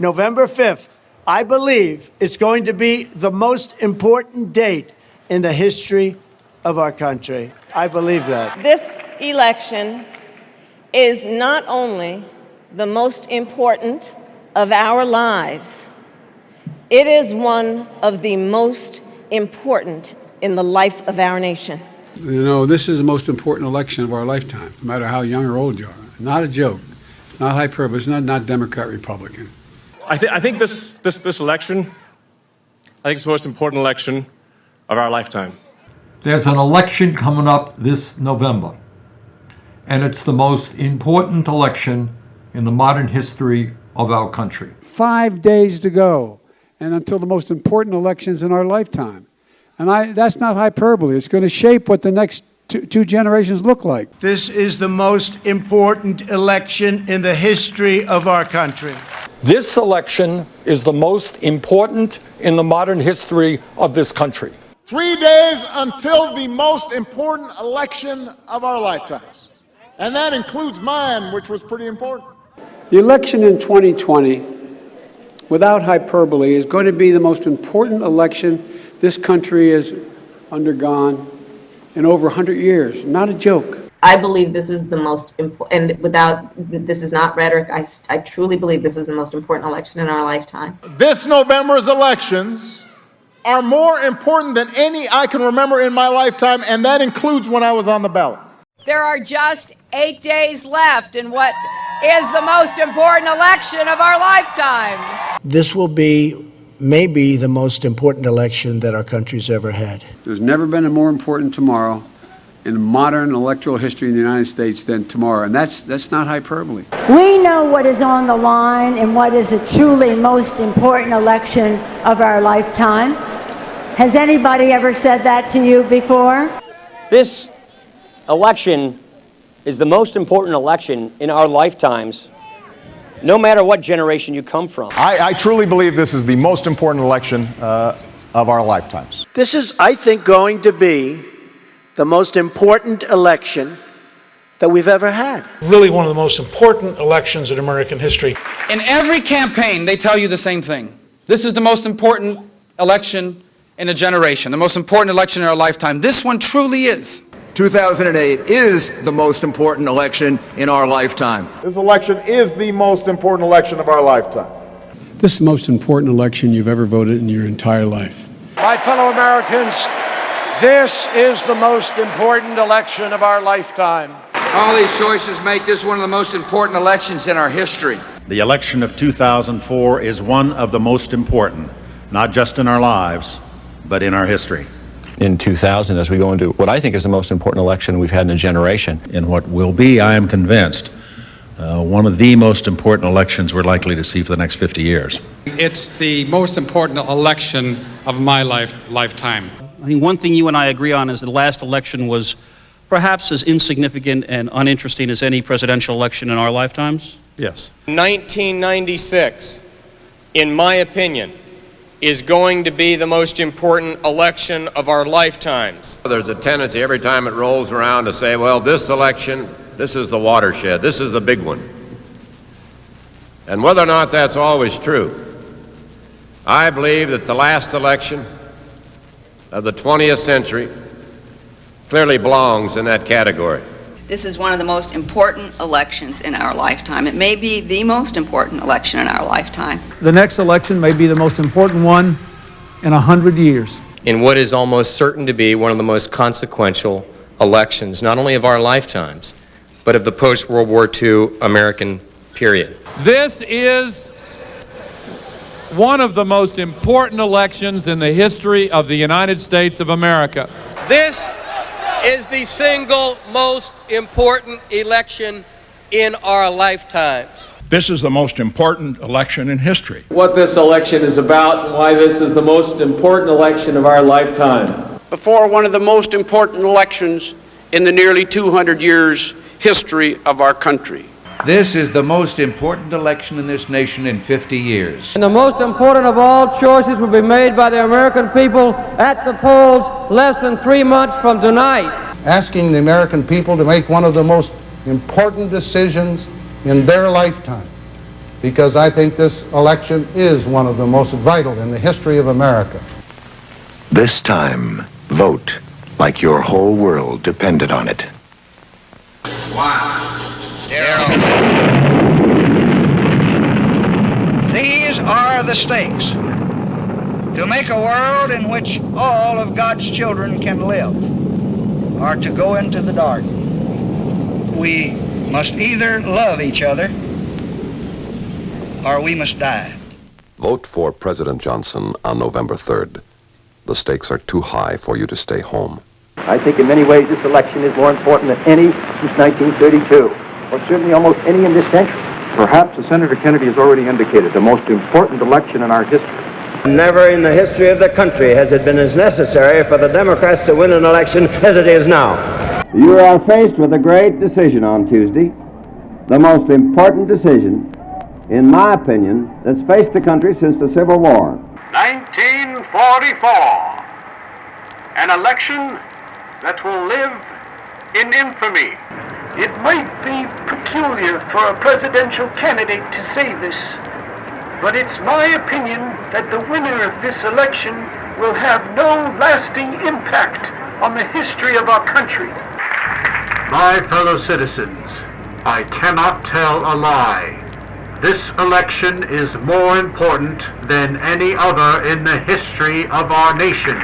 November 5th, I believe it's going to be the most important date in the history of our country. I believe that. This election is not only the most important of our lives, it is one of the most important in the life of our nation. You know, this is the most important election of our lifetime, no matter how young or old you are. Not a joke. It's not hyperbole. It's not Democrat, Republican. I think this election, I think it's the most important election of our lifetime. There's an election coming up this November, and it's the most important election in the modern history of our country. 5 days to go, and until the most important elections in our lifetime. And that's not hyperbole. It's going to shape what the next two generations look like. This is the most important election in the history of our country. This election is the most important in the modern history of this country. 3 days until the most important election of our lifetimes. And that includes mine, which was pretty important. The election in 2020, without hyperbole, is going to be the most important election this country has undergone in over 100 years. Not a joke. I believe this is the most important, and this is not rhetoric, I truly believe this is the most important election in our lifetime. This November's elections are more important than any I can remember in my lifetime, and that includes when I was on the ballot. There are just 8 days left in what is the most important election of our lifetimes. This will be maybe the most important election that our country's ever had. There's never been a more important tomorrow in modern electoral history in the United States than tomorrow, and that's not hyperbole. We know what is on the line and what is the truly most important election of our lifetime. Has anybody ever said that to you before? This election is the most important election in our lifetimes, no matter what generation you come from. I truly believe this is the most important election of our lifetimes. This is, I think, going to be the most important election that we've ever had. Really one of the most important elections in American history. In every campaign, they tell you the same thing. This is the most important election in a generation, the most important election in our lifetime. This one truly is. 2008 is the most important election in our lifetime. This election is the most important election of our lifetime. This is the most important election you've ever voted in your entire life. My fellow Americans, this is the most important election of our lifetime. All these choices make this one of the most important elections in our history. The election of 2004 is one of the most important, not just in our lives, but in our history. In 2000, as we go into what I think is the most important election we've had in a generation. In what will be, I am convinced, one of the most important elections we're likely to see for the next 50 years. It's the most important election of my lifetime. I think one thing you and I agree on is the last election was perhaps as insignificant and uninteresting as any presidential election in our lifetimes. Yes. 1996, in my opinion, is going to be the most important election of our lifetimes. There's a tendency every time it rolls around to say, well, this election, this is the watershed, this is the big one. And whether or not that's always true, I believe that the last election of the 20th century clearly belongs in that category. This is one of the most important elections in our lifetime. It may be the most important election in our lifetime. The next election may be the most important one in 100 years. In what is almost certain to be one of the most consequential elections, not only of our lifetimes, but of the post-World War II American period. This is one of the most important elections in the history of the United States of America. This is the single most important election in our lifetimes. This is the most important election in history. What this election is about and why this is the most important election of our lifetime. Before one of the most important elections in the nearly 200 years history of our country. This is the most important election in this nation in 50 years. And the most important of all choices will be made by the American people at the polls less than 3 months from tonight. Asking the American people to make one of the most important decisions in their lifetime. because I think this election is one of the most vital in the history of America. This time, vote like your whole world depended on it. 1, 0. These are the stakes. To make a world in which all of God's children can live, or to go into the dark. We must either love each other, or we must die. Vote for President Johnson on November 3rd. The stakes are too high for you to stay home. I think in many ways this election is more important than any since 1932, or certainly almost any in this century. Perhaps, as Senator Kennedy has already indicated, the most important election in our history. Never in the history of the country has it been as necessary for the Democrats to win an election as it is now. You are faced with a great decision on Tuesday, the most important decision, in my opinion, that's faced the country since the Civil War. 1944, an election that will live in infamy. It might be peculiar for a presidential candidate to say this, but it's my opinion that the winner of this election will have no lasting impact on the history of our country. My fellow citizens, I cannot tell a lie. This election is more important than any other in the history of our nation.